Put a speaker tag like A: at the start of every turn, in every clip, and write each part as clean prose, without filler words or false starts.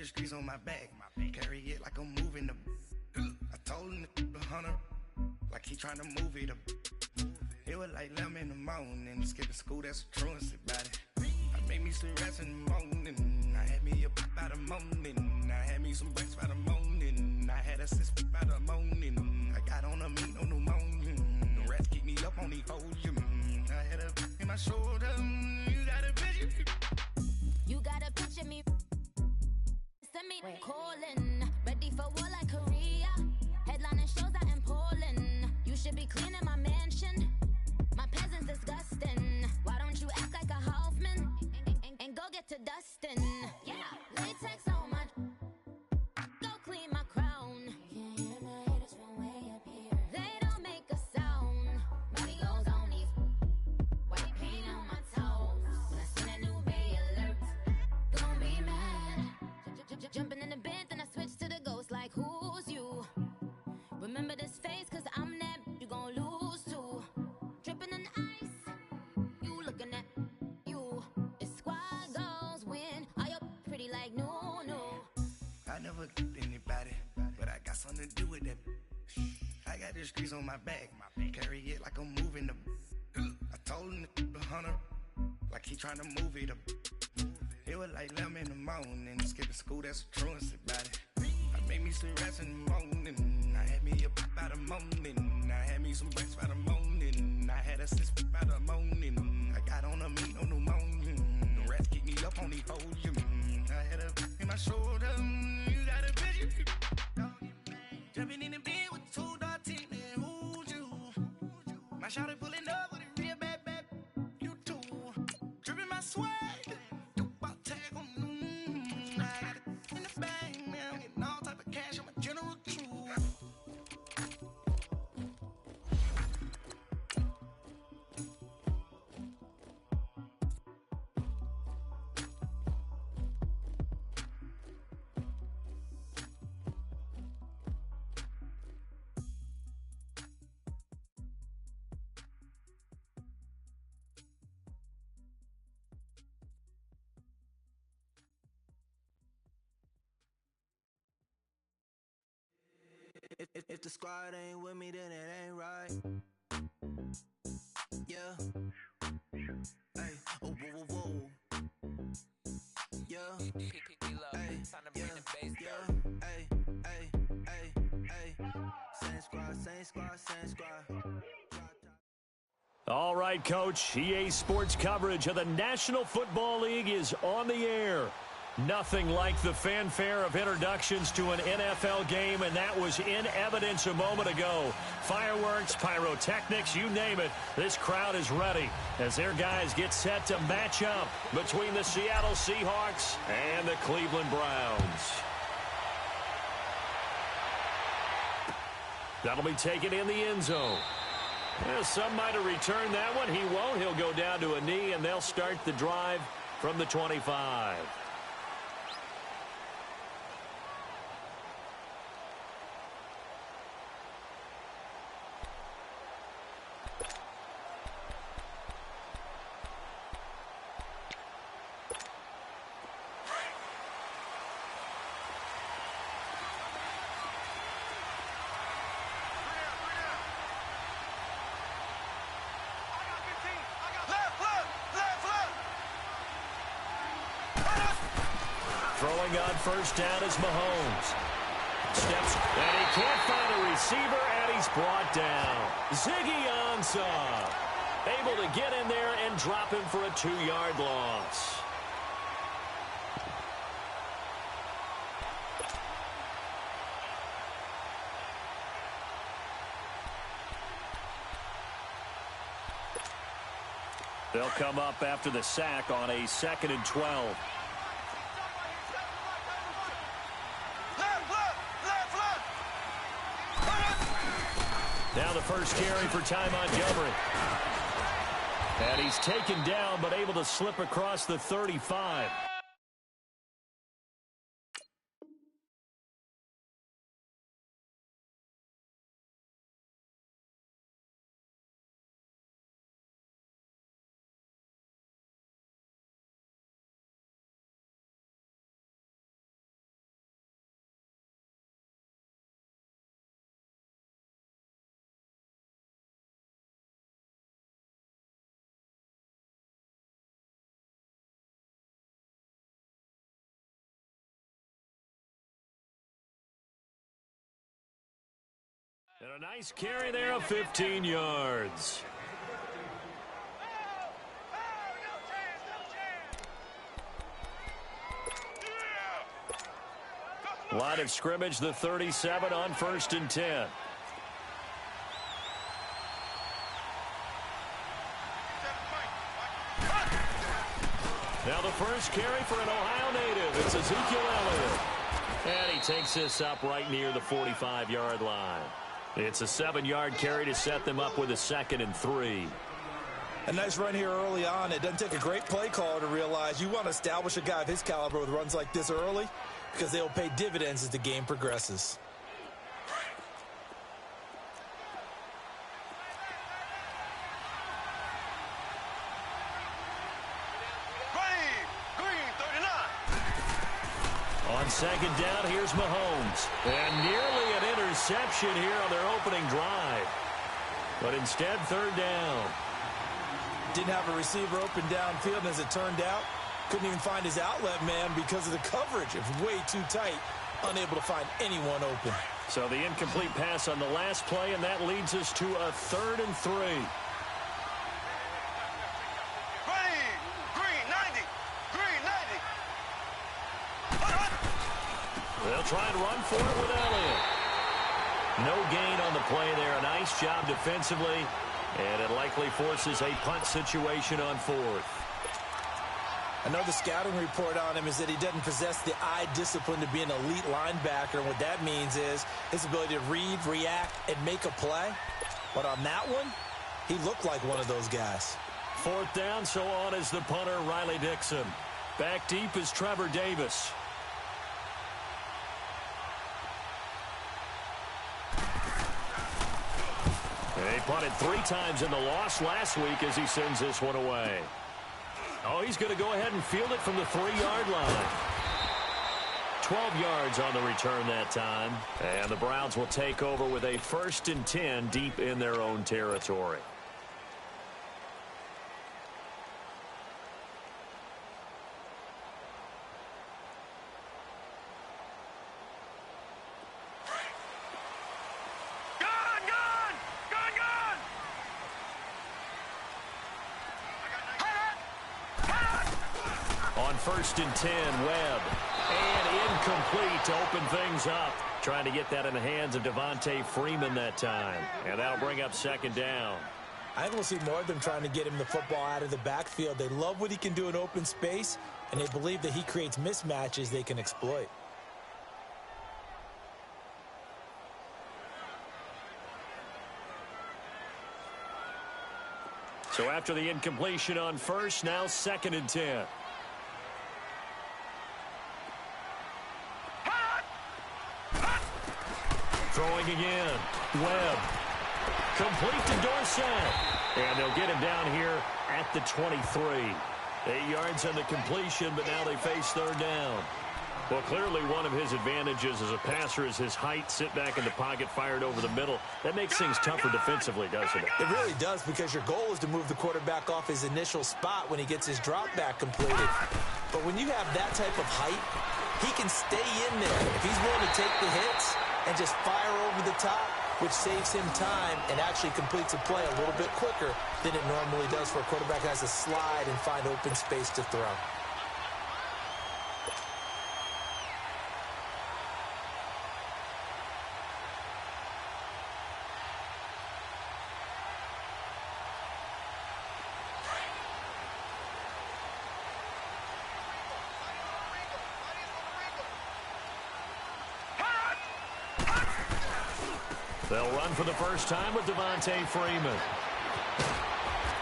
A: the streets on my back. Carry it like I'm moving the. I told him the hunter, like he trying to move it up. It was like 11 in the morning, skipping school, that's a truancy about it. I made me some rest in the morning. I had me up by the morning. I had me some breaks by the morning. I had a sis by the morning. I got on a meat, no pneumonia. The rats keep me up on the podium. I had a in my shoulder. You got a picture.
B: You got a picture me. Send me calling. Ready for war like Korea. Headlining shows out in Poland. You should be cleaning my mansion. My peasants disgusting. Why don't you act like a Hoffman and go get to dustin'? Yeah, latex on my. Go clean my crown. You can't hear my haters from way up here. They don't make a sound. Money goes on these. White paint on my toes. When I see that new Bay alert, gon' be mad. Jumping in the bed, then I switch to the ghost like who's you? Remember this face, cause I'm that you gon' lose too. Dripping in ice, you looking at you. It's squad goals win. Are you pretty like no?
A: I never anybody, but I got something to do with that. I got the streets on my back, carry it like I'm moving the. I told him the hunter, like he trying to move it up. It was like 11 in the morning, skipping school, that's a truancy about it. I made me some rest in the morning. I had me up by the morning. I had me some breaks by the morning. I had a sis by the morning. I got on a meat, no pneumonia. The rats keep me up on the podium. I had a in my shoulder. You got a picture. Jumping in the bed with two dark teeth, man, who's you? My shawty pulling up with a real bad, you too. Dripping my swag. You about tag on. I got it in the bag, man. I'm getting all type of cash on my general crew. If the squad ain't with me, then it ain't right. Yeah. Hey, oh, whoa, whoa, whoa. Yeah. Hey, yeah, yeah. Hey, hey, hey, hey. Same squad, same squad.
C: All right, Coach. EA Sports coverage of the National Football League is on the air. Nothing like the fanfare of introductions to an NFL game, and that was in evidence a moment ago. Fireworks, pyrotechnics, you name it. This crowd is ready as their guys get set to match up between the Seattle Seahawks and the Cleveland Browns. That'll be taken in the end zone. Some might have returned that one. He won't. He'll go down to a knee, and they'll start the drive from the 25. Throwing on first down is Mahomes. Steps, and he can't find a receiver, and he's brought down. Ziggy Ansah able to get in there and drop him for a 2-yard loss. They'll come up after the sack on a 2nd and 12. Now the first carry for Ty Montgomery. And he's taken down, but able to slip across the 35. And a nice carry there of 15 yards. Line of scrimmage, the 37 on 1st and 10. Now the first carry for an Ohio native. It's Ezekiel Elliott. And he takes this up right near the 45-yard line. It's a 7-yard carry to set them up with a 2nd and 3.
D: A nice run here early on. It doesn't take a great play caller to realize you want to establish a guy of his caliber with runs like this early because they'll pay dividends as the game progresses.
C: On 2nd down, here's Mahomes. And nearly an interception here on their opening drive. But instead, 3rd down.
D: Didn't have a receiver open downfield, and as it turned out, couldn't even find his outlet man because of the coverage. It was way too tight, unable to find anyone open.
C: So the incomplete pass on the last play, and that leads us to a 3rd and 3. They'll try and run for it with Elliott. No gain on the play there. A nice job defensively, and it likely forces a punt situation on 4th.
D: Another scouting report on him is that he doesn't possess the eye discipline to be an elite linebacker. And what that means is his ability to read, react, and make a play. But on that one, he looked like one of those guys.
C: 4th down, so on is the punter, Riley Dixon. Back deep is Trevor Davis. He punted 3 times in the loss last week as he sends this one away. Oh, he's going to go ahead and field it from the 3-yard line. 12 yards on the return that time. And the Browns will take over with a 1st and 10 deep in their own territory. On 1st and 10, Webb. And incomplete to open things up. Trying to get that in the hands of Devontae Freeman that time. And that'll bring up 2nd down.
D: I think we'll see more of them trying to get him the football out of the backfield. They love what he can do in open space, and they believe that he creates mismatches they can exploit.
C: So after the incompletion on 1st, now 2nd and 10. Throwing again. Webb. Complete to Dorsett. And they'll get him down here at the 23. 8 yards on the completion, but now they face 3rd down. Well, clearly one of his advantages as a passer is his height, sit back in the pocket, fired over the middle. That makes things tougher defensively, doesn't it?
D: It really does, because your goal is to move the quarterback off his initial spot when he gets his drop back completed. But when you have that type of height, he can stay in there. If he's willing to take the hits and just fire over the top, which saves him time and actually completes a play a little bit quicker than it normally does for a quarterback who has to slide and find open space to throw.
C: They'll run for the first time with Devontae Freeman.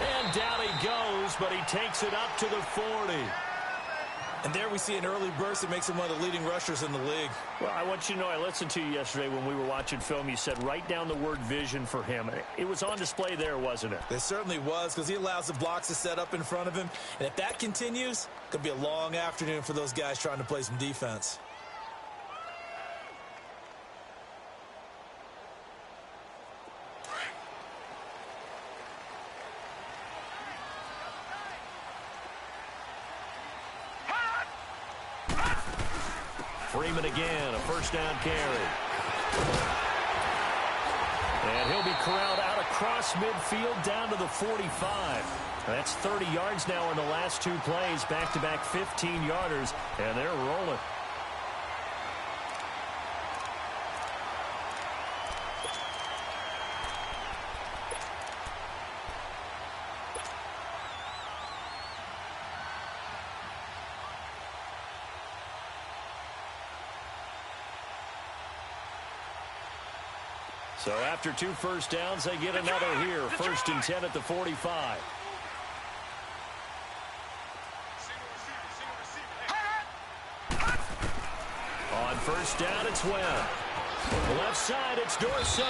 C: And down he goes, but he takes it up to the 40.
D: And there we see an early burst that makes him one of the leading rushers in the league.
C: Well, I want you to know, I listened to you yesterday when we were watching film. You said write down the word vision for him. It was on display there, wasn't it?
D: It certainly was, because he allows the blocks to set up in front of him. And if that continues, it could be a long afternoon for those guys trying to play some defense.
C: Freeman again, a first down carry. And he'll be corralled out across midfield down to the 45. That's 30 yards now in the last two plays, back-to-back 15-yarders, and they're rolling. So after 2 first downs, they get another here. 1st and 10 at the 45. On 1st down, it's Webb. Left side, it's Dorsett.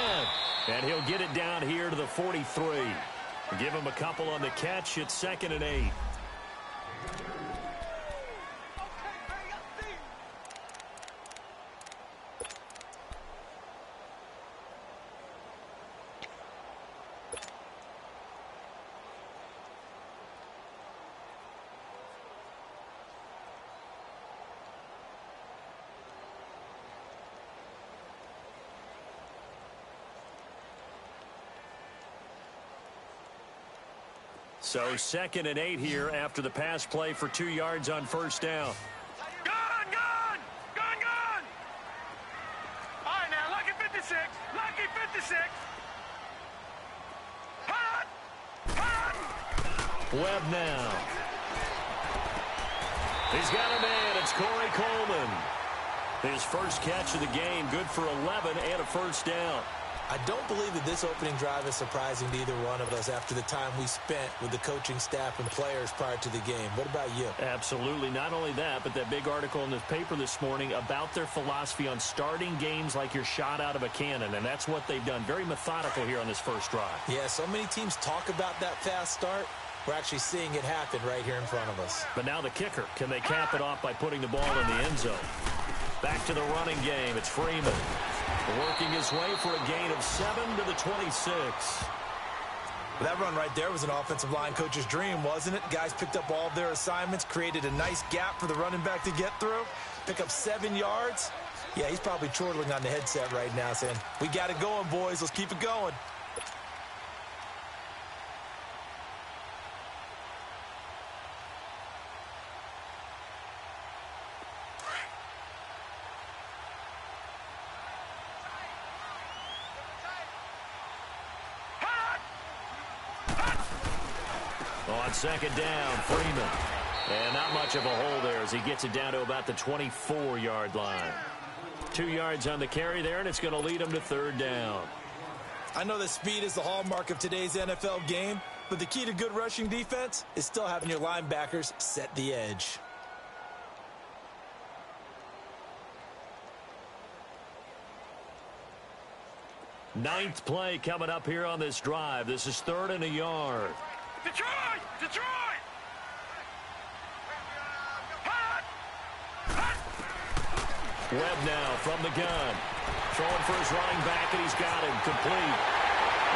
C: And he'll get it down here to the 43. Give him a couple on the catch. It's 2nd and 8. So 2nd and 8 here after the pass play for 2 yards on 1st down.
E: Gun! All right, now, lucky 56. Lucky 56. Hot!
C: Webb now. He's got a man. It's Corey Coleman. His first catch of the game, good for 11 and a 1st down.
D: I don't believe that this opening drive is surprising to either one of us after the time we spent with the coaching staff and players prior to the game. What about you?
C: Absolutely. Not only that, but that big article in the paper this morning about their philosophy on starting games like you're shot out of a cannon, and that's what they've done. Very methodical here on this first drive.
D: Yeah, so many teams talk about that fast start. We're actually seeing it happen right here in front of us.
C: But now the kicker. Can they cap it off by putting the ball in the end zone? Back to the running game. It's Freeman. Working his way for a gain of 7 to the 26.
D: Well, that run right there was an offensive line coach's dream, wasn't it? Guys picked up all of their assignments, created a nice gap for the running back to get through, pick up 7 yards. Yeah, he's probably chortling on the headset right now saying, we got it going, boys. Let's keep it going.
C: On 2nd down, Freeman. And not much of a hole there as he gets it down to about the 24-yard line. 2 yards on the carry there, and it's going to lead him to 3rd down.
D: I know that speed is the hallmark of today's NFL game, but the key to good rushing defense is still having your linebackers set the edge.
C: Ninth play coming up here on this drive. This is 3rd and a yard.
E: Detroit! Detroit!
C: Webb now from the gun. Throwing for his running back, and he's got him complete.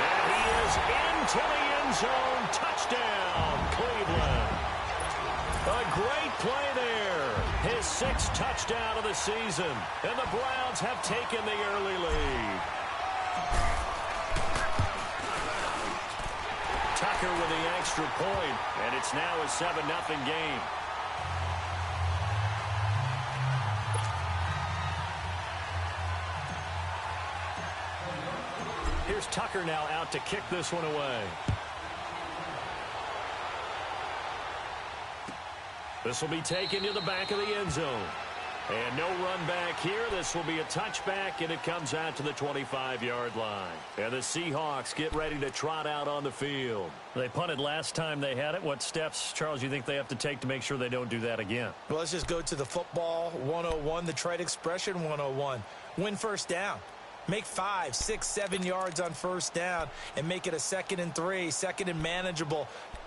C: And he is into the end zone. Touchdown, Cleveland. A great play there. His 6th touchdown of the season. And the Browns have taken the early lead. Tucker with the extra point, and it's now a 7-0 game. Here's Tucker now out to kick this one away. This will be taken to the back of the end zone. And no run back here. This will be a touchback, and it comes out to the 25-yard line. And the Seahawks get ready to trot out on the field. They punted last time they had it. What steps, Charles, you think they have to take to make sure they don't do that again?
D: Well, let's just go to the football 101, the trite expression 101. Win 1st down. Make 5, 6, 7 yards on 1st down and make it a 2nd and 3, 2nd and manageable.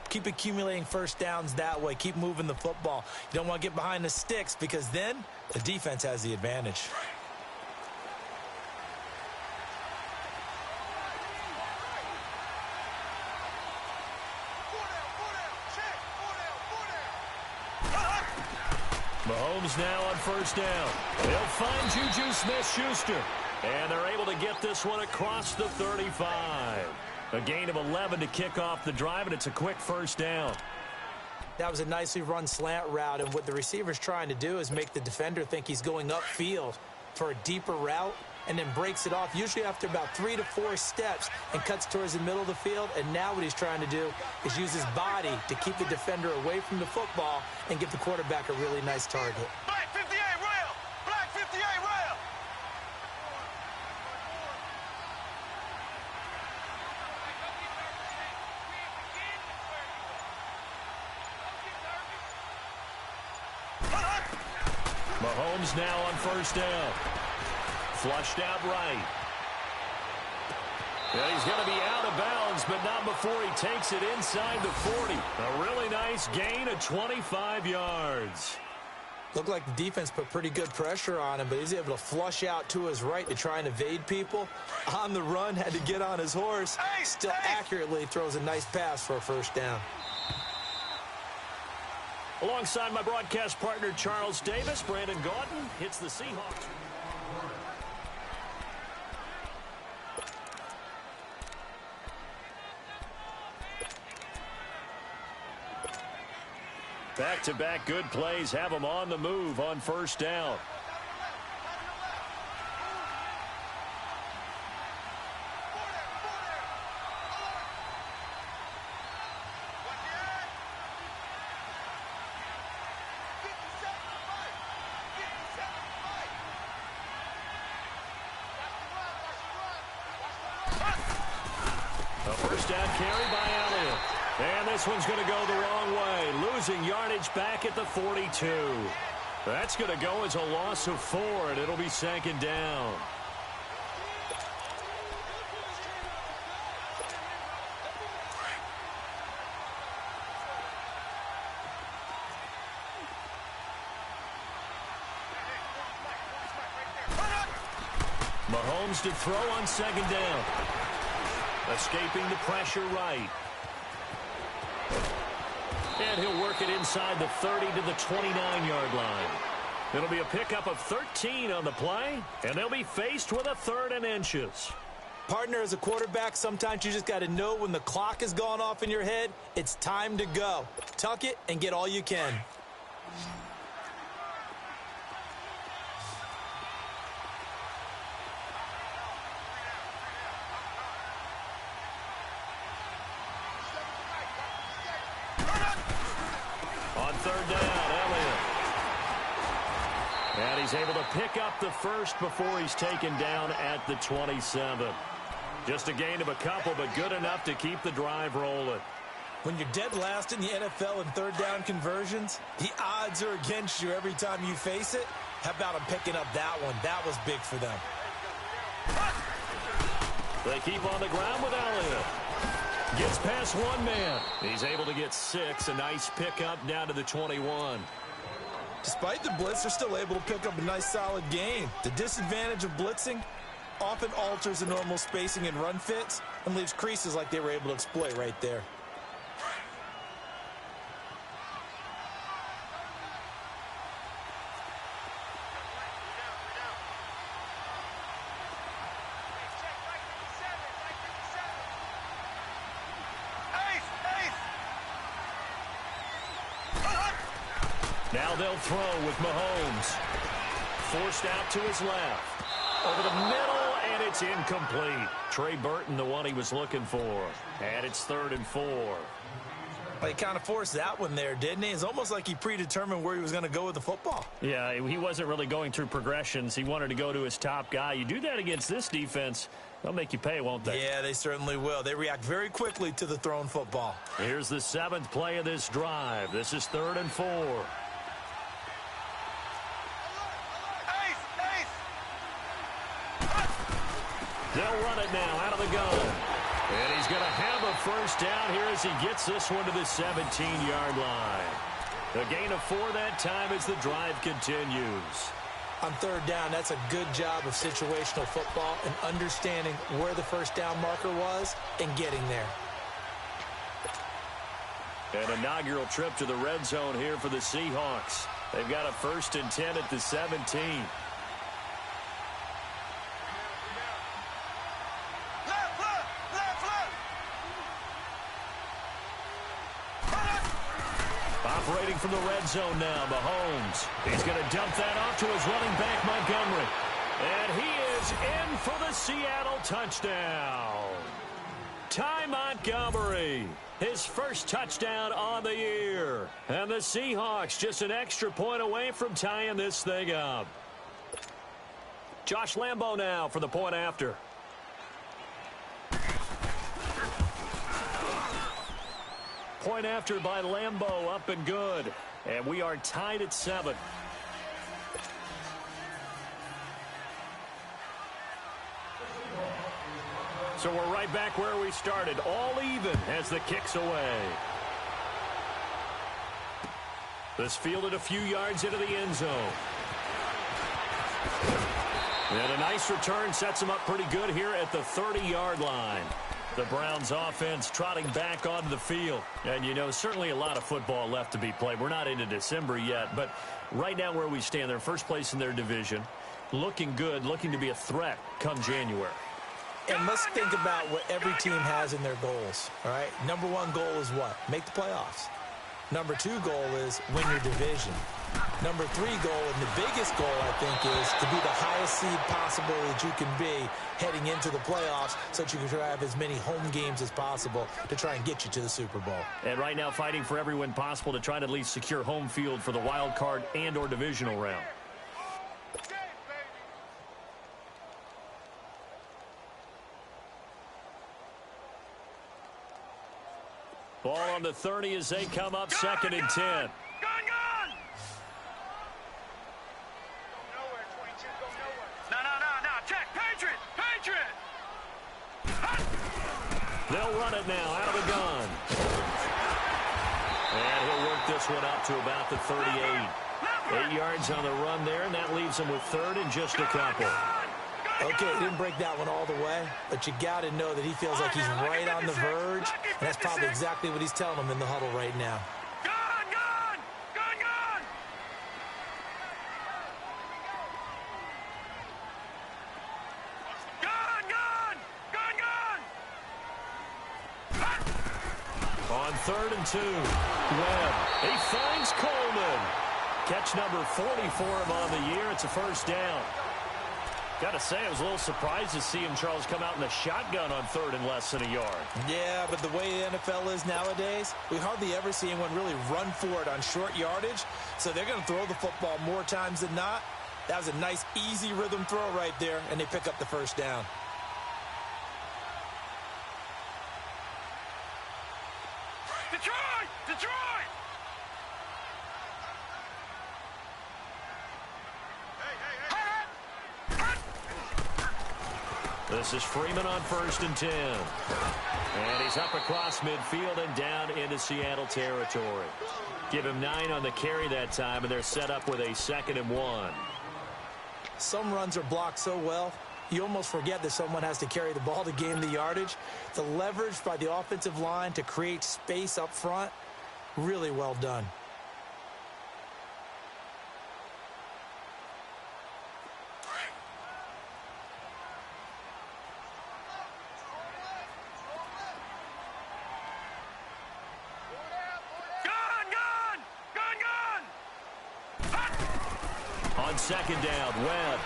D: Keep accumulating 1st downs that way. Keep moving the football. You don't want to get behind the sticks because then the defense has the advantage.
C: Mahomes now on 1st down. They'll find Juju Smith-Schuster. And they're able to get this one across the 35. A gain of 11 to kick off the drive, and it's a quick first down.
D: That was a nicely run slant route, and what the receiver's trying to do is make the defender think he's going upfield for a deeper route, and then breaks it off, usually after about 3 to 4 steps, and cuts towards the middle of the field. And now what he's trying to do is use his body to keep the defender away from the football and give the quarterback a really nice target.
E: Black 58 rail! Black 58 rail!
C: Mahomes now on first down. Flushed out right. And he's going to be out of bounds, but not before he takes it inside the 40. A really nice gain of 25 yards.
D: Looked like the defense put pretty good pressure on him, but he's able to flush out to his right to try and evade people. On the run, had to get on his horse. Still accurately throws a nice pass for a first down.
C: Alongside my broadcast partner, Charles Davis, Brandon Gaudin hits the Seahawks. Back-to-back good plays have them on the move on first down. A first down carry by Elliott. And this one's going to go the wrong way. Losing yardage back at the 42. That's going to go as a loss of 4, and it'll be second down. Mahomes to throw on second down. Escaping the pressure right. And he'll work it inside the 30 to the 29-yard line. It'll be a pickup of 13 on the play, and they'll be faced with a 3rd and inches.
D: Partner, as a quarterback, sometimes you just got to know when the clock has gone off in your head, it's time to go. Tuck it and get all you can.
C: On third down, Elliott. And he's able to pick up the first before he's taken down at the 27. Just a gain of a couple, but good enough to keep the drive rolling.
D: When you're dead last in the NFL in third down conversions, the odds are against you every time you face it. How about him picking up that one? That was big for them.
C: They keep on the ground with Elliott. Gets past one man. He's able to get 6. A nice pickup down to the 21.
D: Despite the blitz, they're still able to pick up a nice solid gain. The disadvantage of blitzing often alters the normal spacing and run fits and leaves creases like they were able to exploit right there.
C: Now they'll throw with Mahomes. Forced out to his left. Over the middle, and it's incomplete. Trey Burton, the one he was looking for. And it's 3rd and 4.
D: Well, he kind of forced that one there, didn't he? It's almost like he predetermined where he was going to go with the football.
C: Yeah, he wasn't really going through progressions. He wanted to go to his top guy. You do that against this defense, they'll make you pay, won't they?
D: Yeah, they certainly will. They react very quickly to the thrown football.
C: Here's the 7th play of this drive. This is 3rd and 4. They'll run it now out of the gun. And he's going to have a first down here as he gets this one to the 17-yard line. A gain of 4 that time as the drive continues.
D: On third down, that's a good job of situational football and understanding where the first down marker was and getting there.
C: An inaugural trip to the red zone here for the Seahawks. They've got a 1st and 10 at the 17. Operating from the red zone now, Mahomes. He's going to dump that off to his running back, Montgomery. And he is in for the Seattle touchdown. Ty Montgomery, his first touchdown on the year. And the Seahawks just an extra point away from tying this thing up. Josh Lambo now for the point after. Point after by Lambo, up and good. And we are tied at 7. So we're right back where we started, all even as the kick's away. This fielded a few yards into the end zone. And a nice return sets them up pretty good here at the 30-yard line. The Browns offense trotting back onto the field. And, you know, certainly a lot of football left to be played. We're not into December yet, but right now where we stand, they're first place in their division. Looking good, looking to be a threat come January.
D: And let's think about what every team has in their goals, all right? Number 1 goal is what? Make the playoffs. Number 2 goal is win your division. Number 3 goal, and the biggest goal, I think, is to be the highest seed possible that you can be heading into the playoffs so that you can try to have as many home games as possible to try and get you to the Super Bowl.
C: And right now fighting for every win possible to try to at least secure home field for the wild card and or divisional round. Ball on the 30 as they come up, 2nd and 10.
E: Gone! No. Check. Patriot!
C: They'll run it now out of the gun. And he'll work this one up to about the 38. 8 yards on the run there, and that leaves him with 3rd and just a couple.
D: Okay, didn't break that one all the way, but you got to know that he feels like he's right on the verge, and that's probably exactly what he's telling them in the huddle right now.
E: Gone!
C: On 3rd and 2, Webb. He finds Coleman. Catch number 40 for him on the year. It's a first down. Got to say, I was a little surprised to see him, Charles, come out in the shotgun on 3rd and less than a yard.
D: Yeah, but the way the NFL is nowadays, we hardly ever see anyone really run for it on short yardage. So they're going to throw the football more times than not. That was a nice, easy rhythm throw right there, and they pick up the first down.
E: Detroit!
C: This is Freeman on 1st and 10. And he's up across midfield and down into Seattle territory. Give him 9 on the carry that time, and they're set up with a 2nd and 1.
D: Some runs are blocked so well, you almost forget that someone has to carry the ball to gain the yardage. The leverage by the offensive line to create space up front, really well done.
C: On 2nd down, Webb.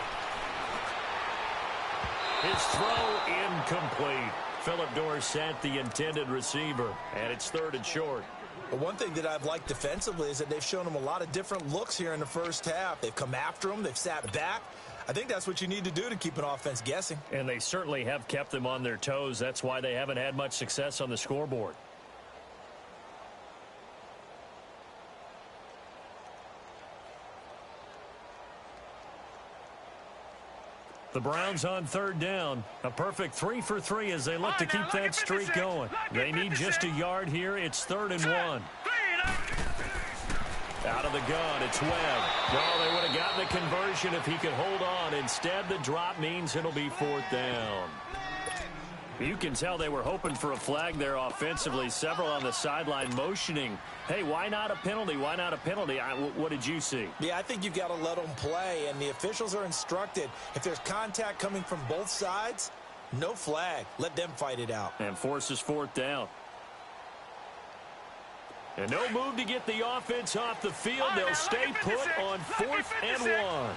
C: His throw incomplete. Phillip Dorsett, the intended receiver, and it's 3rd and short.
D: But one thing that I've liked defensively is that they've shown him a lot of different looks here in the first half. They've come after him. They've sat back. I think that's what you need to do to keep an offense guessing.
C: And they certainly have kept them on their toes. That's why they haven't had much success on the scoreboard. The Browns on 3rd down. A perfect 3 for 3 as they look to keep that streak going. They need just a yard here. It's 3rd and 1. Out of the gun, it's Webb. Well, they would have gotten the conversion if he could hold on. Instead, the drop means it'll be 4th down. You can tell they were hoping for a flag there offensively. Several on the sideline motioning. Hey, why not a penalty? Why not a penalty? What did you see?
D: Yeah, I think you've got to let them play, and the officials are instructed. If there's contact coming from both sides, no flag. Let them fight it out.
C: And forces 4th down. And no move to get the offense off the field. They'll stay put on 4th and 1.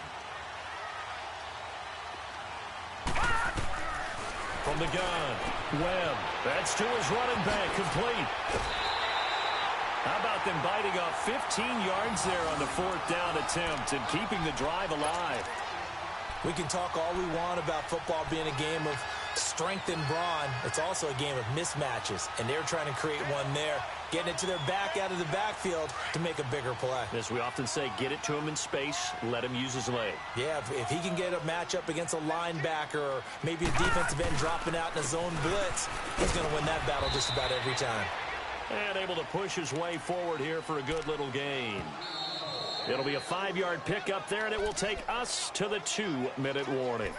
C: From the gun, Webb. That's to his running back, complete. How about them biting off 15 yards there on the 4th down attempt and keeping the drive alive?
D: We can talk all we want about football being a game of strength and brawn. It's also a game of mismatches, and they're trying to create one there, getting it to their back out of the backfield to make a bigger play.
C: As we often say, get it to him in space, let him use his leg.
D: Yeah, if he can get a matchup against a linebacker or maybe a defensive end dropping out in a zone blitz, he's going to win that battle just about every time.
C: And able to push his way forward here for a good little gain. It'll be a 5-yard pickup there, and it will take us to the 2-minute warning.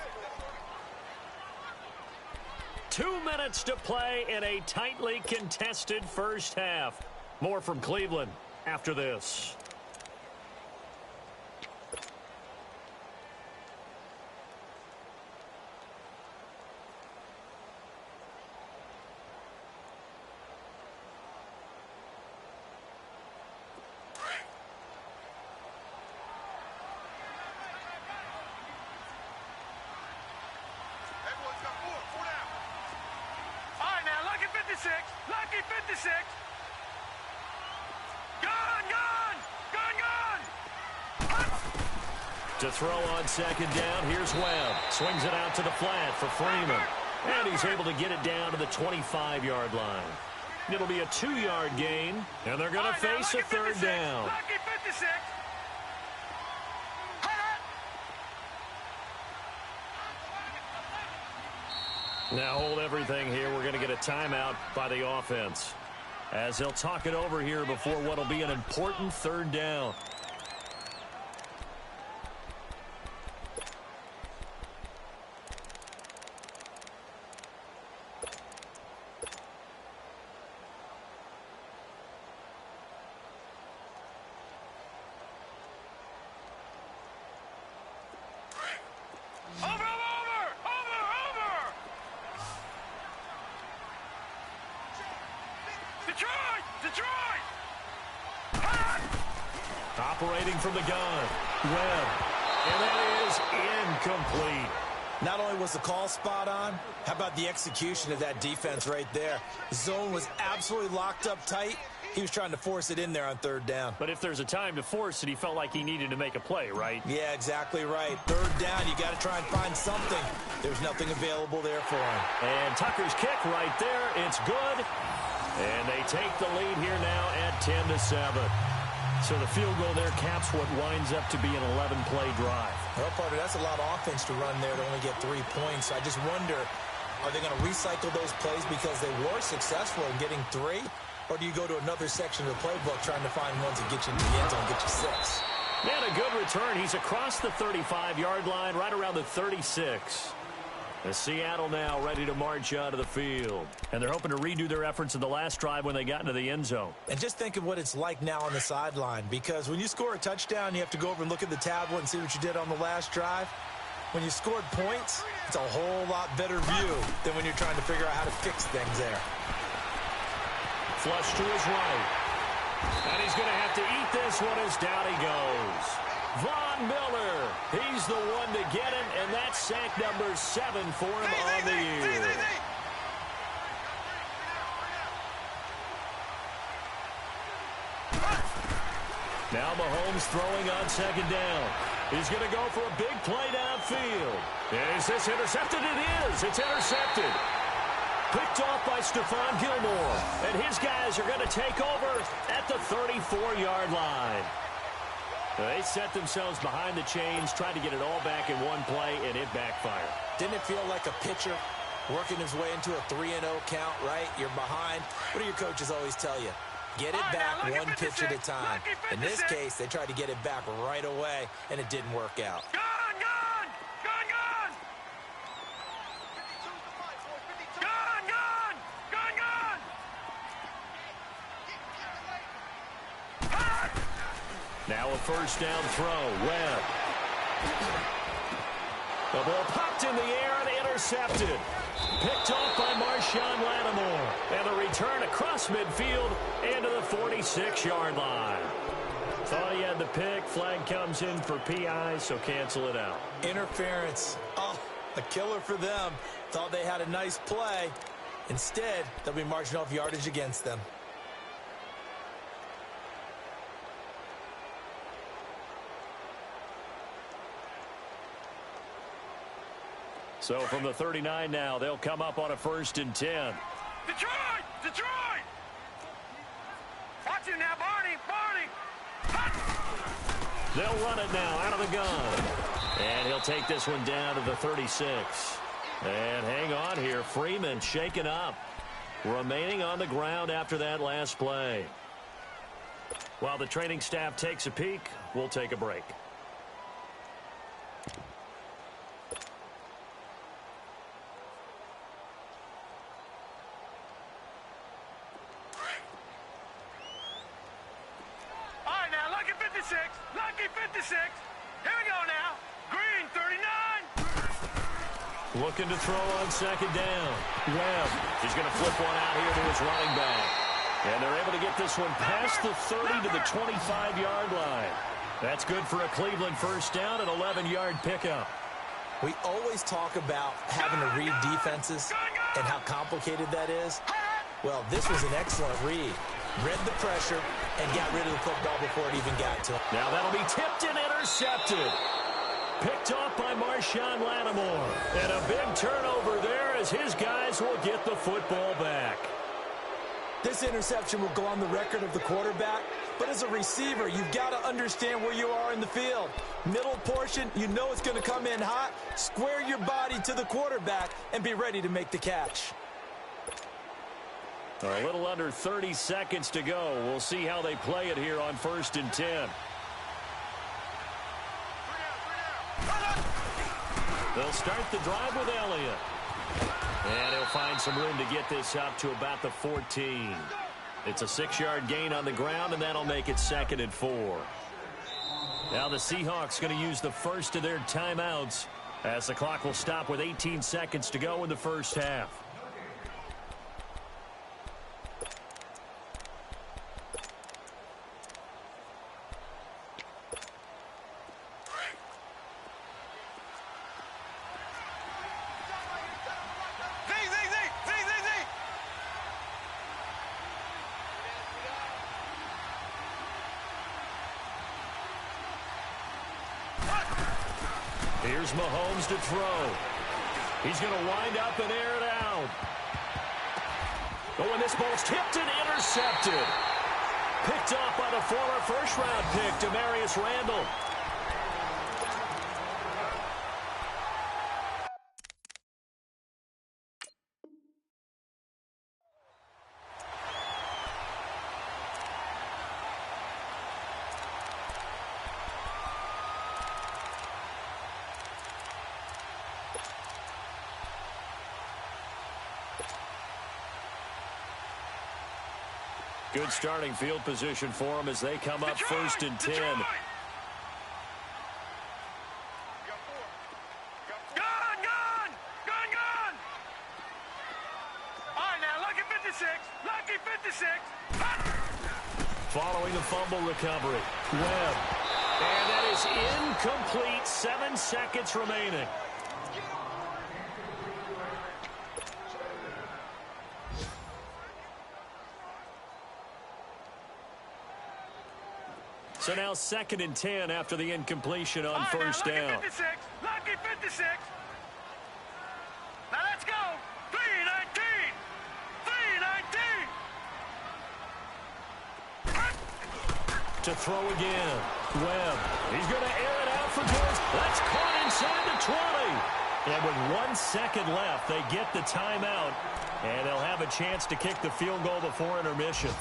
C: 2 minutes to play in a tightly contested first half. More from Cleveland after this.
E: Lucky 56. Gun.
C: To throw on 2nd down, here's Webb. Swings it out to the flat for Freeman. And he's able to get it down to the 25-yard line. It'll be a 2-yard gain, and they're going to face a 3rd down.
E: Lucky 56.
C: Now hold everything here. We're going to get a timeout by the offense, as they'll talk it over here before what'll be an important 3rd down.
E: Detroit!
C: Operating from the gun, Webb. And that is incomplete.
D: Not only was the call spot on, how about the execution of that defense right there? The zone was absolutely locked up tight. He was trying to force it in there on 3rd down.
C: But if there's a time to force it, he felt like he needed to make a play, right?
D: Yeah, exactly right. 3rd down, you got to try and find something. There's nothing available there for him.
C: And Tucker's kick right there. It's good. And they take the lead here now at 10-7. So the field goal there caps what winds up to be an 11-play drive.
D: Well, partner, that's a lot of offense to run there to only get 3 points. I just wonder, are they going to recycle those plays because they were successful in getting 3? Or do you go to another section of the playbook trying to find ones that get you into the end zone and get you 6?
C: And a good return. He's across the 35-yard line, right around the 36. The Seattle now ready to march out of the field. And they're hoping to redo their efforts in the last drive when they got into the end zone.
D: And just think of what it's like now on the sideline, because when you score a touchdown, you have to go over and look at the tablet and see what you did on the last drive. When you scored points, it's a whole lot better view than when you're trying to figure out how to fix things there.
C: Flush to his right. And he's going to have to eat this one as down he goes. Von Miller, he's the one to get him, and that's sack number 7 for him on the year. Now Mahomes throwing on 2nd down. He's going to go for a big play downfield. And is this intercepted? It is. It's intercepted. Picked off by Stephon Gilmore. And his guys are going to take over at the 34-yard line. They set themselves behind the chains, tried to get it all back in one play, and it backfired.
D: Didn't it feel like a pitcher working his way into a 3-0 count, right? You're behind. What do your coaches always tell you? Get it back one pitch at a time. In this case, they tried to get it back right away, and it didn't work out.
C: Now a first down throw. Webb. The ball popped in the air and intercepted. Picked off by Marshawn Lattimore. And the return across midfield into the 46-yard line. Thought he had the pick. Flag comes in for PI, so cancel it out.
D: Interference. Oh, a killer for them. Thought they had a nice play. Instead, they'll be marching off yardage against them.
C: So from the 39 now, they'll come up on a 1st and 10.
E: Detroit! Detroit! Watch it now, Barney! Barney!
C: They'll run it now out of the gun. And he'll take this one down to the 36. And hang on here. Freeman shaken up. Remaining on the ground after that last play. While the training staff takes a peek, we'll take a break.
E: Lucky 56. Here we go now. Green 39.
C: Looking to throw on 2nd down. Webb. He's going to flip one out here to his running back. And they're able to get this one past the 30 to the 25-yard line. That's good for a Cleveland 1st down and 11-yard pickup.
D: We always talk about having to read defenses and how complicated that is. Well, this was an excellent read. Read the pressure and got rid of the football before it even got to him.
C: Now that'll be tipped and intercepted. Picked off by Marshawn Lattimore. And a big turnover there as his guys will get the football back.
D: This interception will go on the record of the quarterback, but as a receiver, you've got to understand where you are in the field. Middle portion, you know it's going to come in hot. Square your body to the quarterback and be ready to make the catch.
C: A little under 30 seconds to go. We'll see how they play it here on 1st and 10. They'll start the drive with Elliott. And he'll find some room to get this up to about the 14. It's a 6-yard gain on the ground, and that'll make it 2nd and 4. Now the Seahawks going to use the first of their timeouts as the clock will stop with 18 seconds to go in the first half. Here's Mahomes to throw. He's going to wind up and air it out. Oh, and this ball's tipped and intercepted. Picked off by the former first-round pick, Demarius Randall. Good starting field position for them as they come up
E: Detroit,
C: 1st and 10.
E: Detroit. Gun, gun! Gun, gun! All right, now, lucky 56. Lucky 56.
C: Following the fumble recovery. Webb. And that is incomplete. 7 seconds remaining. So now 2nd and 10 after the incompletion on first down.
E: Lucky 56. Lucky 56. Now let's go. 319. 319.
C: To throw again. Webb. He's going to air it out for George. That's caught inside the 20. And with 1 second left, they get the timeout. And they'll have a chance to kick the field goal before intermission.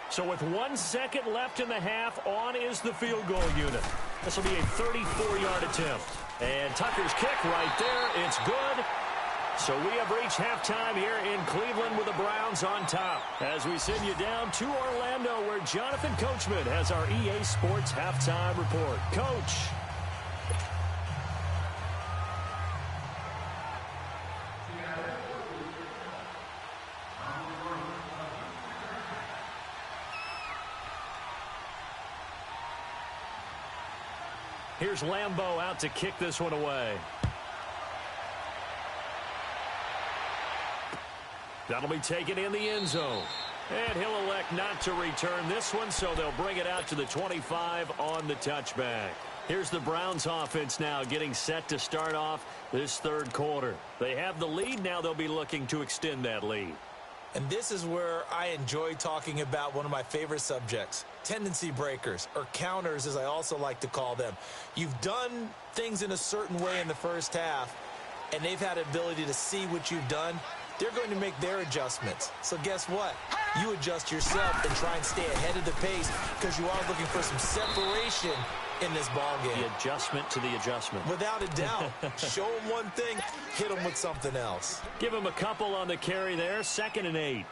C: So with 1 second left in the half, on is the field goal unit. This will be a 34-yard attempt. And Tucker's kick right there. It's good. So we have reached halftime here in Cleveland with the Browns on top. As we send you down to Orlando, where Jonathan Coachman has our EA Sports halftime report. Coach. Here's Lambeau out to kick this one away. That'll be taken in the end zone. And he'll elect not to return this one, so they'll bring it out to the 25 on the touchback. Here's the Browns offense now getting set to start off this third quarter. They have the lead. Now they'll be looking to extend that lead.
D: And this is where I enjoy talking about one of my favorite subjects, tendency breakers, or counters as I also like to call them. You've done things in a certain way in the first half, and they've had the ability to see what you've done. They're going to make their adjustments. So guess what? You adjust yourself and try and stay ahead of the pace because you are looking for some separation in this ball game.
C: The adjustment to the adjustment.
D: Without a doubt. Show them one thing, hit them with something else.
C: Give them a couple on the carry there. 2nd and 8.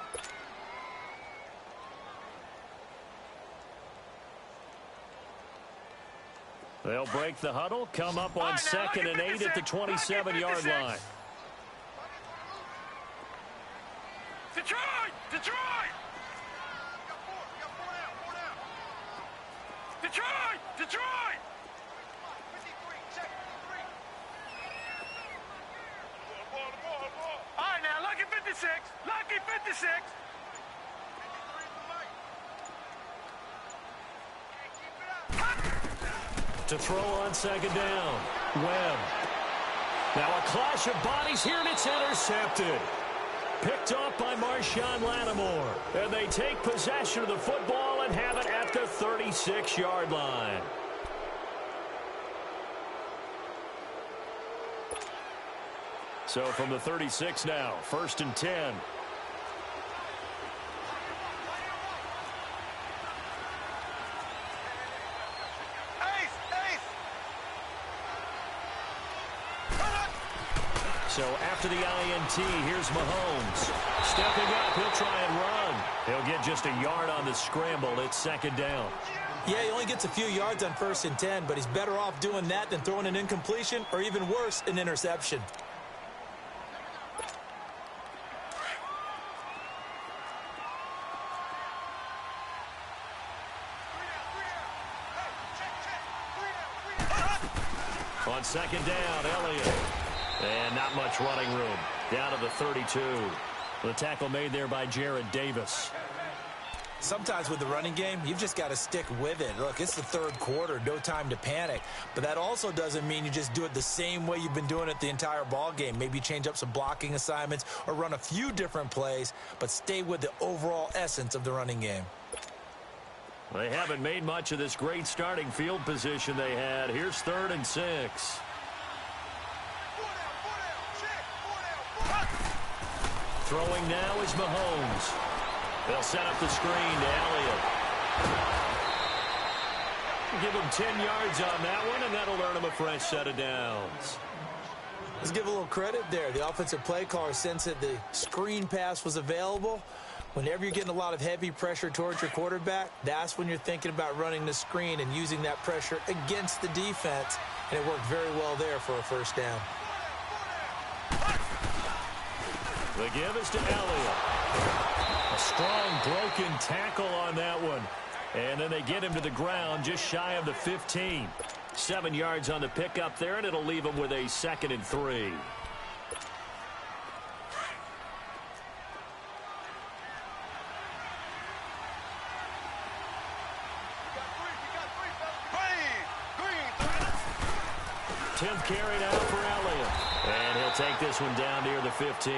C: They'll break the huddle, come up on 2nd and 8 at the 27-yard line.
E: Detroit! Detroit! Detroit! Detroit! All right, now, lucky 56. Lucky 56.
C: To throw on 2nd down. Webb. Now a clash of bodies here, and it's intercepted. Picked off by Marshawn Lattimore. And they take possession of the football and have it at the 36-yard line. So from the 36 now, 1st and 10. So after the INT, here's Mahomes. Stepping up, he'll try and run. He'll get just a yard on the scramble. It's 2nd down.
D: Yeah, he only gets a few yards on 1st and 10, but he's better off doing that than throwing an incompletion or even worse, an interception.
C: On 2nd down, Elliott. And not much running room. Down to the 32. The tackle made there by Jared Davis.
D: Sometimes with the running game, you've just got to stick with it. Look, it's the third quarter, no time to panic. But that also doesn't mean you just do it the same way you've been doing it the entire ball game. Maybe change up some blocking assignments or run a few different plays, but stay with the overall essence of the running game.
C: They haven't made much of this great starting field position they had. Here's 3rd and 6. Throwing now is Mahomes. They'll set up the screen to Elliott. Give him 10 yards on that one, and that'll earn him a fresh set of downs.
D: Let's give a little credit there. The offensive play caller sensed that the screen pass was available. Whenever you're getting a lot of heavy pressure towards your quarterback, that's when you're thinking about running the screen and using that pressure against the defense. And it worked very well there for a 1st down.
C: The give is to Elliott. A strong broken tackle on that one. And then they get him to the ground just shy of the 15. 7 yards on the pickup there, and it'll leave him with a 2nd and 3. Tenth carry now for Elliott. And he'll take this one down near the 15.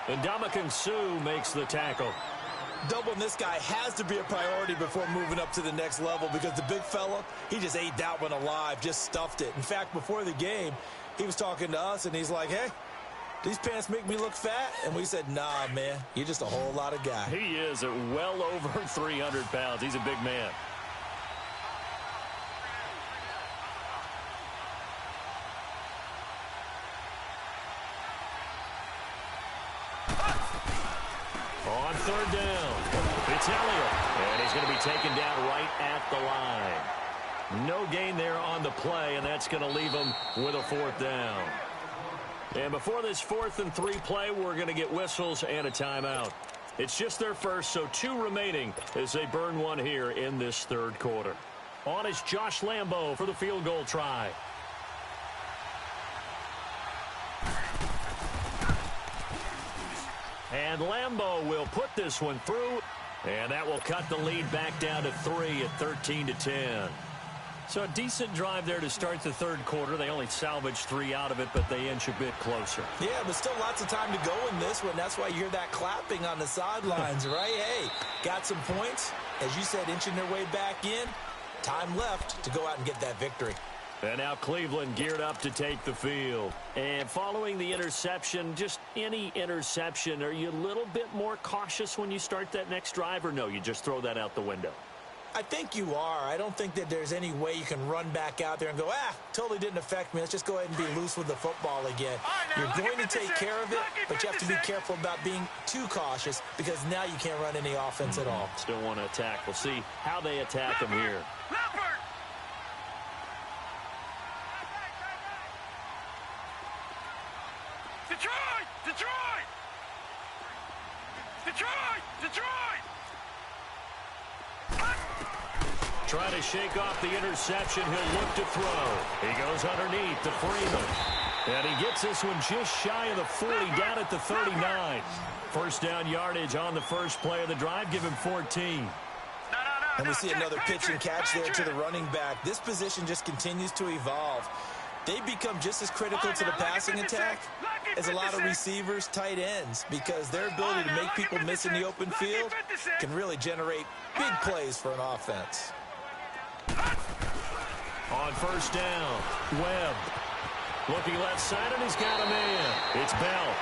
C: And Ndamukong Suh makes the tackle.
D: Doubling this guy has to be a priority before moving up to the next level because the big fella, he just ate that one alive, just stuffed it. In fact, before the game, he was talking to us, and he's like, hey, these pants make me look fat? And we said, nah, man, you're just a whole lot of guy.
C: He is at well over 300 pounds. He's a big man. On 3rd down, it's Elliott, and he's going to be taken down right at the line. No gain there on the play, and that's going to leave him with a 4th down. And before this 4th and 3 play, we're going to get whistles and a timeout. It's just their first, so 2 remaining as they burn one here in this third quarter. On is Josh Lambo for the field goal try. And Lambo will put this one through. And that will cut the lead back down to 3 at 13-10. So a decent drive there to start the third quarter. They only salvaged 3 out of it, but they inch a bit closer.
D: Yeah, but still lots of time to go in this one. That's why you hear that clapping on the sidelines, right? Hey, got some points. As you said, inching their way back in. Time left to go out and get that victory.
C: And now Cleveland geared up to take the field. And following the interception, just any interception, are you a little bit more cautious when you start that next drive, or no, you just throw that out the window?
D: I think you are. I don't think that there's any way you can run back out there and go, totally didn't affect me. Let's just go ahead and be loose with the football again. You're going to take care of it, but you have to be careful about being too cautious because now you can't run any offense at all.
C: Still want to attack. We'll see how they attack them here.
E: Detroit! Detroit! Detroit! Detroit!
C: Trying to shake off the interception. He'll look to throw. He goes underneath to Freeman. And he gets this one just shy of the 40, down at the 39. First down yardage on the first play of the drive. Give him 14.
D: And we see another pitch and catch there to the running back. This position just continues to evolve. They become just as critical to the passing attack as a lot of receivers, tight ends, because their ability to make people miss in the open field can really generate big plays for an offense.
C: On first down, Webb. Looking left side, and he's got a man. It's Bell.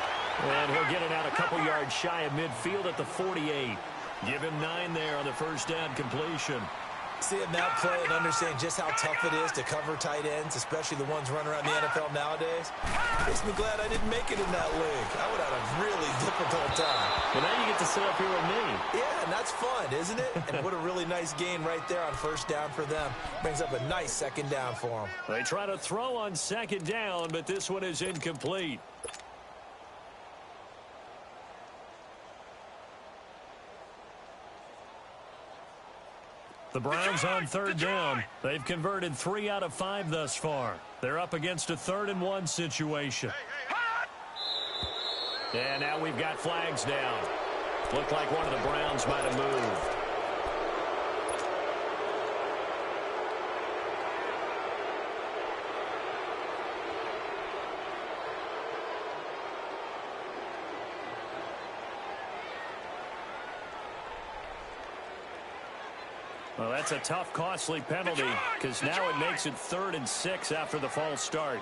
C: And he'll get it out a couple yards shy of midfield at the 48. Give him 9 there on the first down completion.
D: Seeing that play and understand just how tough it is to cover tight ends, especially the ones running around the NFL nowadays, makes me glad I didn't make it in that league. I would have had a really difficult time.
C: Well, now you get to sit up here with me.
D: Yeah, and that's fun, isn't it? And what a really nice gain right there on first down for them. Brings up a nice second down for them.
C: They try to throw on second down, but this one is incomplete. The Browns on third down. They've converted 3 out of 5 thus far. They're up against a 3rd-and-1 situation. And now we've got flags down. Looked like one of the Browns might have moved. Well, that's a tough, costly penalty because now it makes it 3rd and 6 after the false start.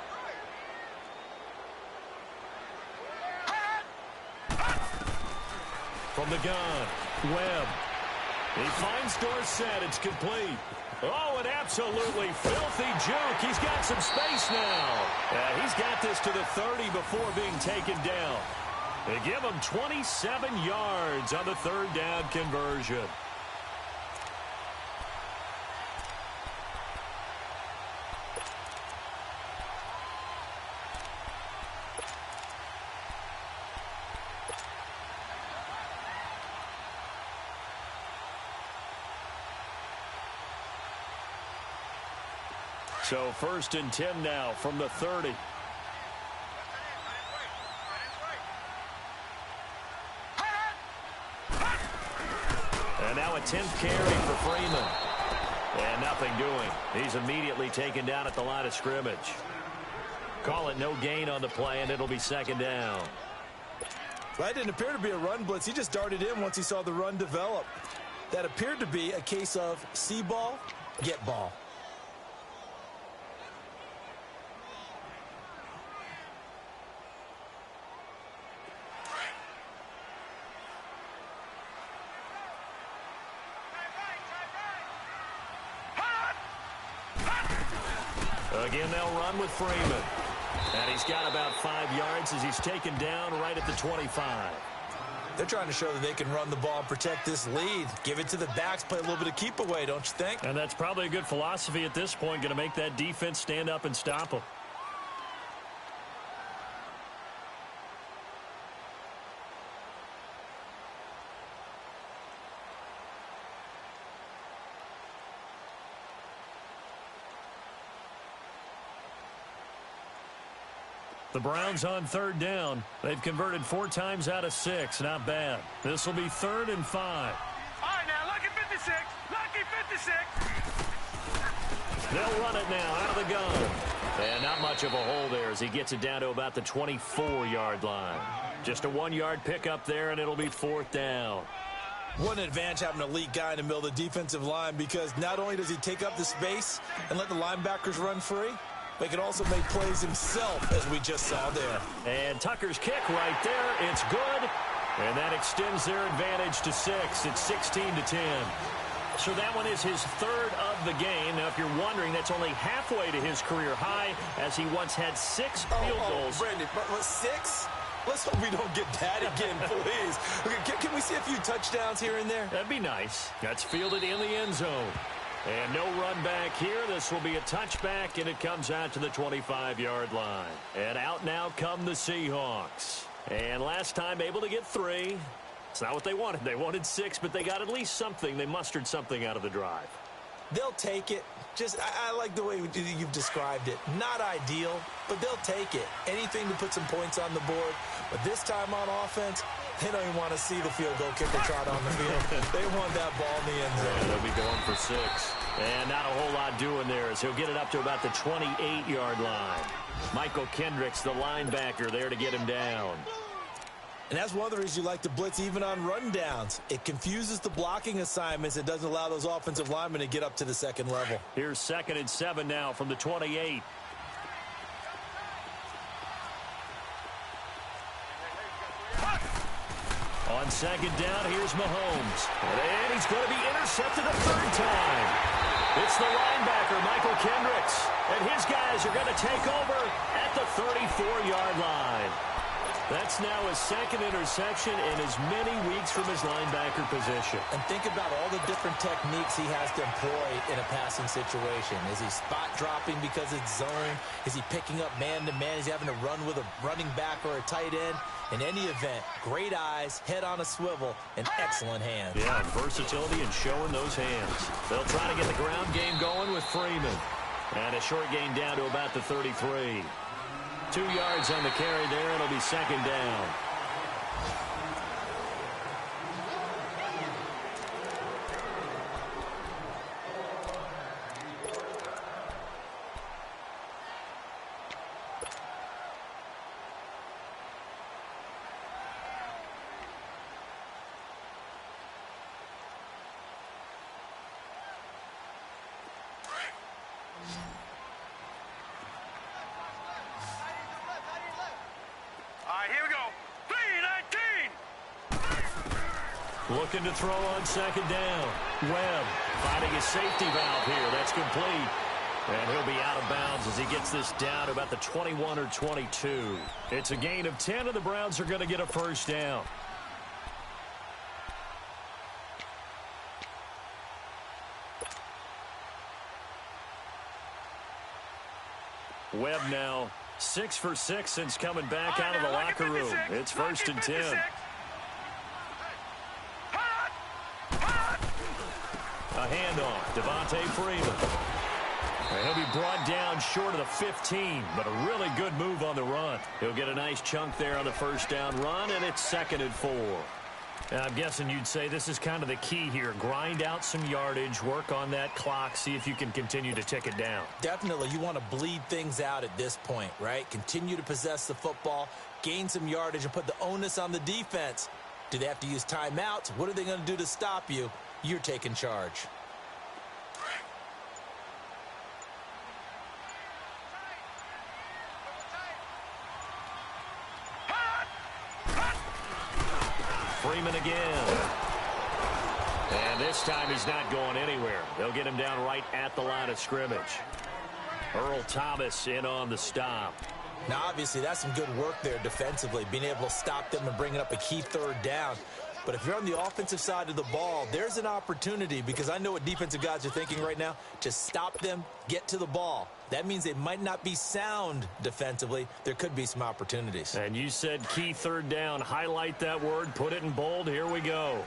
C: From the gun, Webb. He finds Dorsett. It's complete. Oh, an absolutely filthy juke. He's got some space now. He's got this to the 30 before being taken down. They give him 27 yards on the 3rd down conversion. So 1st and 10 now from the 30. And now a 10th carry for Freeman. And nothing doing. He's immediately taken down at the line of scrimmage. Call it no gain on the play, and it'll be 2nd down.
D: Well, that didn't appear to be a run blitz. He just darted in once he saw the run develop. That appeared to be a case of see ball, get ball.
C: Again, they'll run with Freeman. And he's got about 5 yards as he's taken down right at the 25.
D: They're trying to show that they can run the ball and protect this lead. Give it to the backs, play a little bit of keep away, don't you think?
C: And that's probably a good philosophy at this point, going to make that defense stand up and stop them. The Browns on third down. They've converted 4 times out of 6. Not bad. This will be 3rd and 5.
E: All right, now, lucky 56. Lucky 56.
C: They'll run it now out of the gun. And not much of a hole there as he gets it down to about the 24-yard line. Just a 1-yard pickup there, and it'll be 4th down.
D: What an advantage having an elite guy in the middle of the defensive line, because not only does he take up the space and let the linebackers run free, but he can also make plays himself, as we just saw there.
C: And Tucker's kick right there. It's good. And that extends their advantage to 6. It's 16-10. So that one is his 3rd of the game. Now, if you're wondering, that's only halfway to his career high, as he once had 6 field goals.
D: Brandon, but 6? Let's hope we don't get that again, please. Okay, can we see a few touchdowns here and there?
C: That'd be nice. That's fielded in the end zone. And no run back here. This will be a touchback, and it comes out to the 25-yard line. And out now come the Seahawks. And last time able to get 3. It's not what they wanted. They wanted 6, but they got at least something. They mustered something out of the drive.
D: They'll take it. I like the way you've described it. Not ideal, but they'll take it. Anything to put some points on the board. But this time on offense, they don't even want to see the field goal kicker trot on the field. They want that ball in the end zone.
C: Yeah, they'll be going for 6. And not a whole lot doing there as he'll get it up to about the 28-yard line. Michael Kendricks, the linebacker, there to get him down.
D: And that's one of the reasons you like to blitz even on rundowns. It confuses the blocking assignments. It doesn't allow those offensive linemen to get up to the second level.
C: Here's 2nd and 7 now from the 28. On 2nd down, here's Mahomes. And he's going to be intercepted a 3rd time. It's the linebacker, Michael Kendricks. And his guys are going to take over at the 34-yard line. That's now his 2nd interception in as many weeks from his linebacker position.
D: And think about all the different techniques he has to employ in a passing situation. Is he spot dropping because it's zone? Is he picking up man-to-man? Is he having to run with a running back or a tight end? In any event, great eyes, head on a swivel, and excellent hands.
C: Yeah, versatility and showing those hands. They'll try to get the ground game going with Freeman. And a short gain down to about the 33. 2 yards on the carry there. It'll be 2nd down.
E: Here we go. 3-19.
C: Looking to throw on 2nd down. Webb finding his safety valve here. That's complete. And he'll be out of bounds as he gets this down to about the 21 or 22. It's a gain of 10, and the Browns are going to get a 1st down. Webb now 6 for 6 since coming back out of the locker room. It's 1st and 10. A handoff. Devontae Freeman. And he'll be brought down short of the 15, but a really good move on the run. He'll get a nice chunk there on the 1st down run, and it's 2nd and 4. I'm guessing you'd say this is kind of the key here. Grind out some yardage, work on that clock, see if you can continue to tick it down.
D: Definitely. You want to bleed things out at this point, right? Continue to possess the football, gain some yardage, and put the onus on the defense. Do they have to use timeouts? What are they going to do to stop you? You're taking charge.
C: Freeman again. And this time he's not going anywhere. They'll get him down right at the line of scrimmage. Earl Thomas in on the stop.
D: Now, obviously, that's some good work there defensively, being able to stop them and bringing up a key 3rd down. But if you're on the offensive side of the ball, there's an opportunity, because I know what defensive guys are thinking right now. Just stop them, get to the ball. That means they might not be sound defensively. There could be some opportunities.
C: And you said key 3rd down. Highlight that word. Put it in bold. Here we go.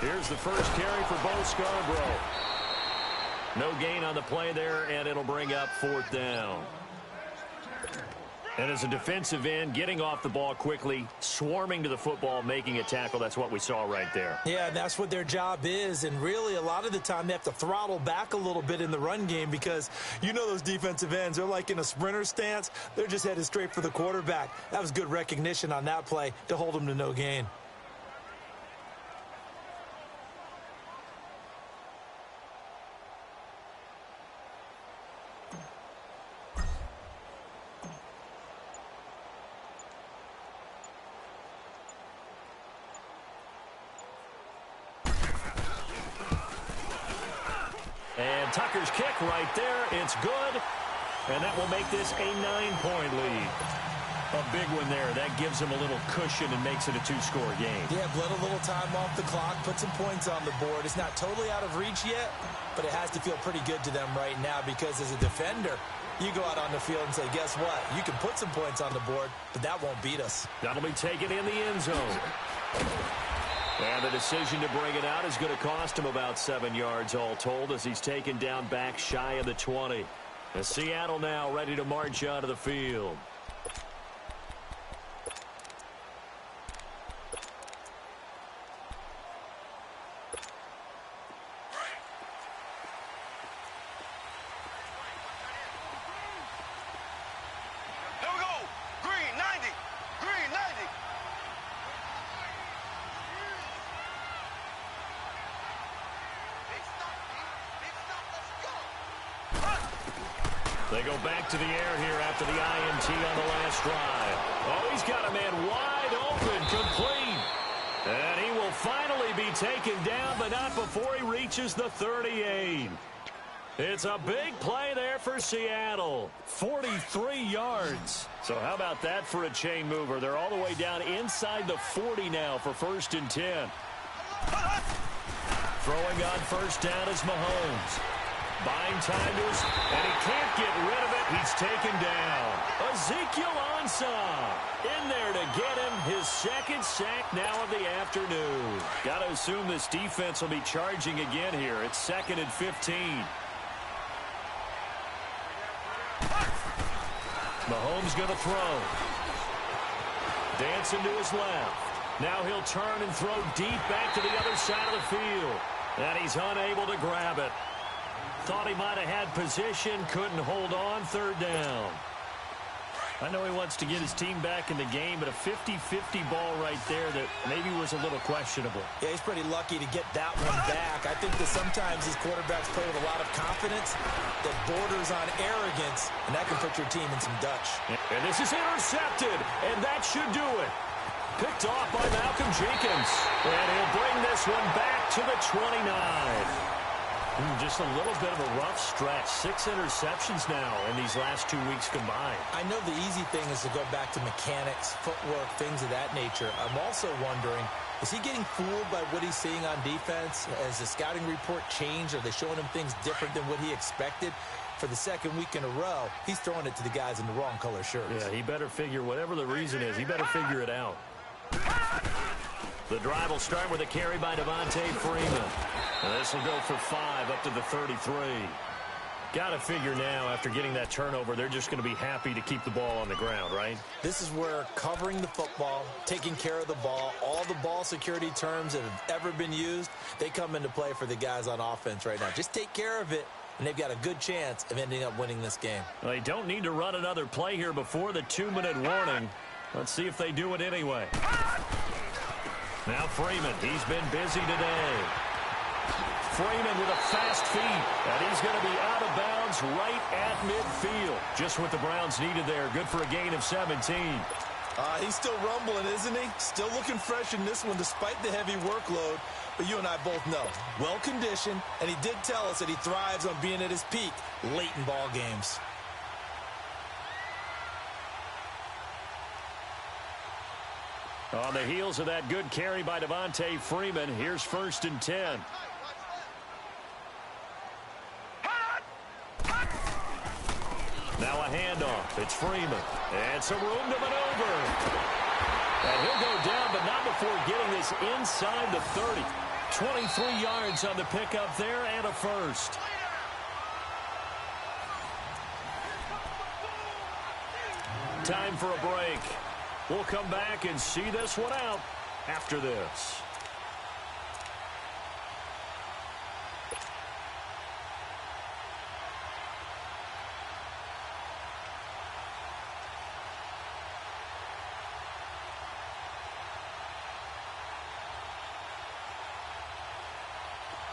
C: Here's the first carry for Bo Scarborough. No gain on the play there, and it'll bring up 4th down. And as a defensive end, getting off the ball quickly, swarming to the football, making a tackle, that's what we saw right there.
D: Yeah, and that's what their job is. And really, a lot of the time, they have to throttle back a little bit in the run game because you know those defensive ends, they're like in a sprinter stance. They're just headed straight for the quarterback. That was good recognition on that play to hold them to no gain.
C: And Tucker's kick right there. It's good. And that will make this a 9-point lead. A big one there. That gives them a little cushion and makes it a 2-score game.
D: Yeah, let a little time off the clock, put some points on the board. It's not totally out of reach yet, but it has to feel pretty good to them right now because as a defender, you go out on the field and say, guess what? You can put some points on the board, but that won't beat us.
C: That'll be taken in the end zone. And the decision to bring it out is going to cost him about 7 yards all told as he's taken down back shy of the 20. And Seattle now ready to march onto the field.
E: Here we go. Green 90. Green 90.
C: They go back to the air here after the INT on the last drive. Oh, he's got a man wide open, complete. And he will finally be taken down, but not before he reaches the 38. It's a big play there for Seattle. 43 yards. So how about that for a chain mover? They're all the way down inside the 40 now for 1st and 10. Throwing on 1st down is Mahomes. Buying time to his, and he can't get rid of it. He's taken down. Ezekiel Ansah in there to get him his 2nd sack now of the afternoon. Got to assume this defense will be charging again here. It's 2nd and 15. Mahomes going to throw. Dancing to his left. Now he'll turn and throw deep back to the other side of the field. And he's unable to grab it. Thought he might have had position, couldn't hold on, 3rd down. I know he wants to get his team back in the game, but a 50-50 ball right there that maybe was a little questionable.
D: Yeah, he's pretty lucky to get that one back. I think that sometimes these quarterbacks play with a lot of confidence that borders on arrogance, and that can put your team in some Dutch.
C: And this is intercepted, and that should do it. Picked off by Malcolm Jenkins. And he'll bring this one back to the 29. Just a little bit of a rough stretch. 6 interceptions now in these last 2 weeks combined.
D: I know the easy thing is to go back to mechanics, footwork, things of that nature. I'm also wondering, is he getting fooled by what he's seeing on defense? Has the scouting report changed? Are they showing him things different than what he expected? For the 2nd week in a row, he's throwing it to the guys in the wrong color shirts.
C: Yeah, he better figure, whatever the reason is, he better figure it out. The drive will start with a carry by Devontae Freeman. And this will go for 5 up to the 33. Got to figure now, after getting that turnover, they're just going to be happy to keep the ball on the ground, right?
D: This is where covering the football, taking care of the ball, all the ball security terms that have ever been used, they come into play for the guys on offense right now. Just take care of it, and they've got a good chance of ending up winning this game.
C: Well, they don't need to run another play here before the 2-minute warning. Let's see if they do it anyway. Now Freeman, he's been busy today. Freeman with a fast feet, and he's going to be out of bounds right at midfield. Just what the Browns needed there. Good for a gain of 17.
D: He's still rumbling, isn't he? Still looking fresh in this one despite the heavy workload. But you and I both know, well-conditioned, and he did tell us that he thrives on being at his peak late in ball games.
C: On the heels of that good carry by Devontae Freeman, here's 1st and 10. Now a handoff. It's Freeman. And some room to maneuver. And he'll go down, but not before getting this inside the 30. 23 yards on the pickup there and a first. Time for a break. We'll come back and see this one out after this.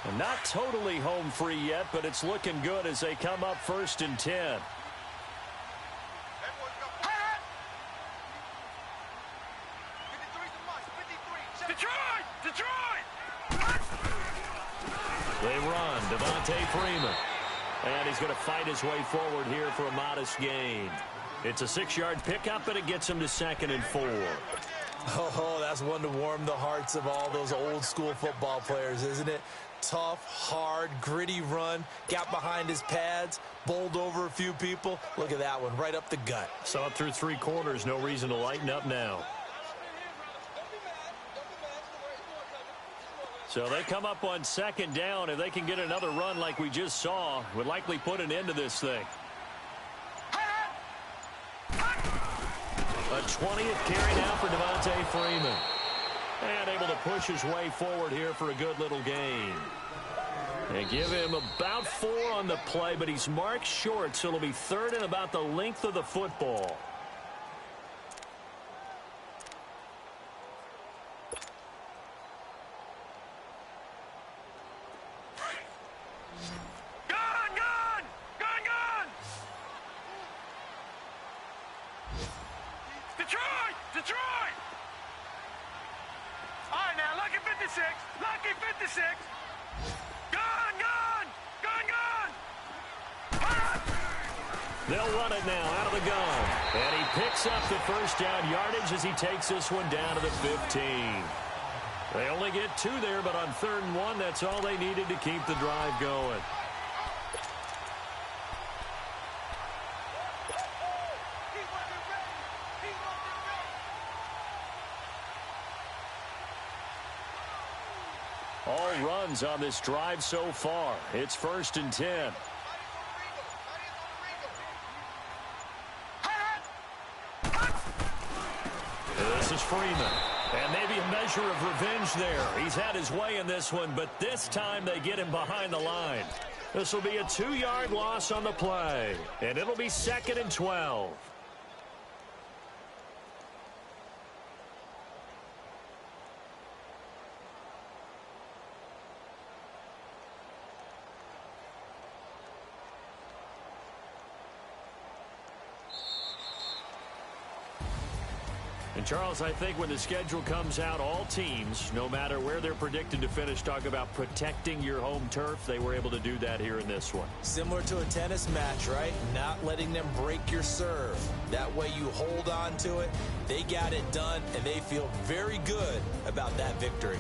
C: And not totally home free yet, but it's looking good as they come up 1st and 10. They run. Devontae Freeman. And he's going to fight his way forward here for a modest gain. It's a 6-yard pickup, and it gets him to 2nd and 4.
D: Oh, that's one to warm the hearts of all those old-school football players, isn't it? Tough, hard, gritty run. Got behind his pads, bowled over a few people. Look at that one, right up the gut.
C: Saw it through 3 quarters. No reason to lighten up now. So they come up on 2nd down. If they can get another run like we just saw, would likely put an end to this thing. A 20th carry now for Devontae Freeman. And able to push his way forward here for a good little gain. They give him about 4 on the play, but he's marked short, so it'll be 3rd and about the length of the football.
E: Detroit! All right, now, lucky 56. Lucky 56. Gone!
C: They'll run it now out of the gun. And he picks up the 1st down yardage as he takes this one down to the 15. They only get 2 there, but on 3rd and 1, that's all they needed to keep the drive going. All runs on this drive so far. It's 1st and 10. This is Freeman. And maybe a measure of revenge there. He's had his way in this one, but this time they get him behind the line. This will be a 2-yard loss on the play. And it'll be 2nd and 12. And Charles, I think when the schedule comes out, all teams, no matter where they're predicted to finish, talk about protecting your home turf. They were able to do that here in this one.
D: Similar to a tennis match, right? Not letting them break your serve. That way you hold on to it. They got it done, and they feel very good about that victory.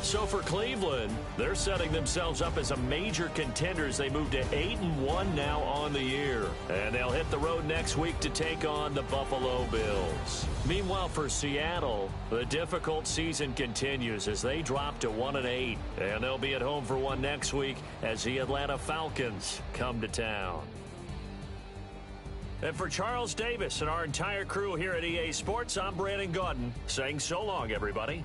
C: So for Cleveland, they're setting themselves up as a major contender as they move to 8-1 now on the year. And they'll hit the road next week to take on the Buffalo Bills. Meanwhile, for Seattle, the difficult season continues as they drop to 1-8. And they'll be at home for one next week as the Atlanta Falcons come to town. And for Charles Davis and our entire crew here at EA Sports, I'm Brandon Gaudin saying so long, everybody.